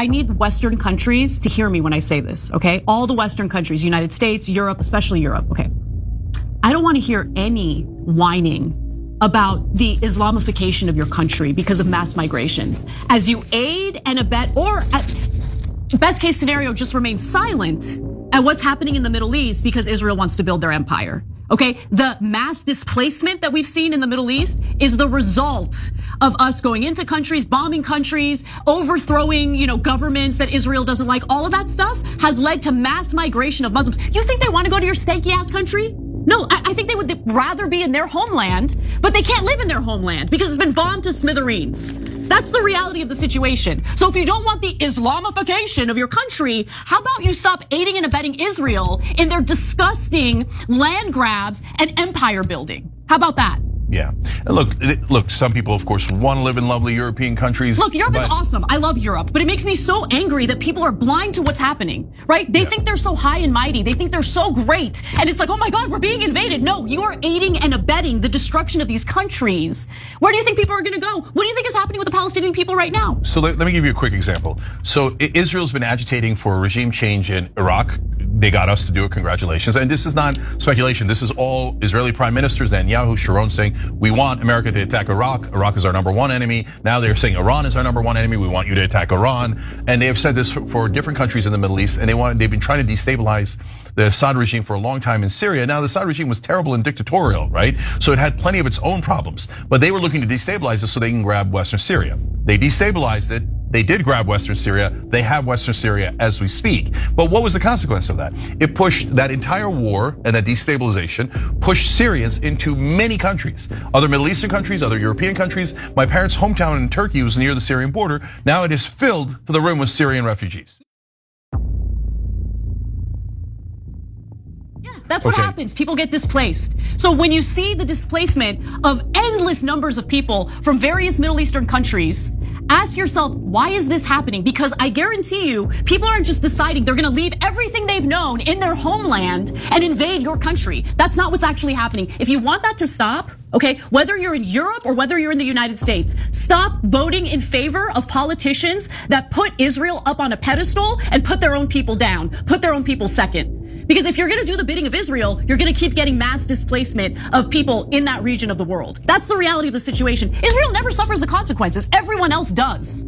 I need Western countries to hear me when I say this, okay? All the Western countries, United States, Europe, especially Europe, okay? I don't want to hear any whining about the Islamification of your country because of mass migration. As you aid and abet, or at best case scenario, just remain silent at what's happening in the Middle East because Israel wants to build their empire. Okay, the mass displacement that we've seen in the Middle East is the result of us going into countries, bombing countries, overthrowing, governments that Israel doesn't like. All of that stuff has led to mass migration of Muslims. You think they want to go to your stanky ass country? No, I think they would rather be in their homeland, but they can't live in their homeland because it's been bombed to smithereens. That's the reality of the situation. So if you don't want the Islamification of your country, how about you stop aiding and abetting Israel in their disgusting land grabs and empire building? How about that? Yeah, and look. Some people, of course, want to live in lovely European countries. Look, Europe is awesome. I love Europe, but it makes me so angry that people are blind to what's happening, right? They think they're so high and mighty. They think they're so great, and it's like, oh my God, we're being invaded. No, you are aiding and abetting the destruction of these countries. Where do you think people are going to go? What do you think is happening with the Palestinian people right now? So let me give you a quick example. So Israel's been agitating for a regime change in Iraq. They got us to do it, congratulations. And this is not speculation. This is all Israeli prime ministers, Netanyahu, Sharon, saying, we want America to attack Iraq. Iraq is our #1 enemy. Now they're saying Iran is our #1 enemy. We want you to attack Iran. And they have said this for different countries in the Middle East. And they've been trying to destabilize the Assad regime for a long time in Syria. Now the Assad regime was terrible and dictatorial, right? So it had plenty of its own problems. But they were looking to destabilize it so they can grab Western Syria. They destabilized it. They did grab Western Syria. They have Western Syria as we speak. But what was the consequence of that? It pushed that entire war and that destabilization pushed Syrians into many countries, other Middle Eastern countries, other European countries. My parents' hometown in Turkey was near the Syrian border. Now it is filled to the rim with Syrian refugees. That's what happens. People get displaced. So when you see the displacement of endless numbers of people from various Middle Eastern countries, ask yourself, why is this happening? Because I guarantee you, people aren't just deciding they're gonna leave everything they've known in their homeland and invade your country. That's not what's actually happening. If you want that to stop, okay, whether you're in Europe or whether you're in the United States, stop voting in favor of politicians that put Israel up on a pedestal and put their own people down, put their own people second. Because if you're gonna do the bidding of Israel, you're gonna keep getting mass displacement of people in that region of the world. That's the reality of the situation. Israel never suffers the consequences, everyone else does.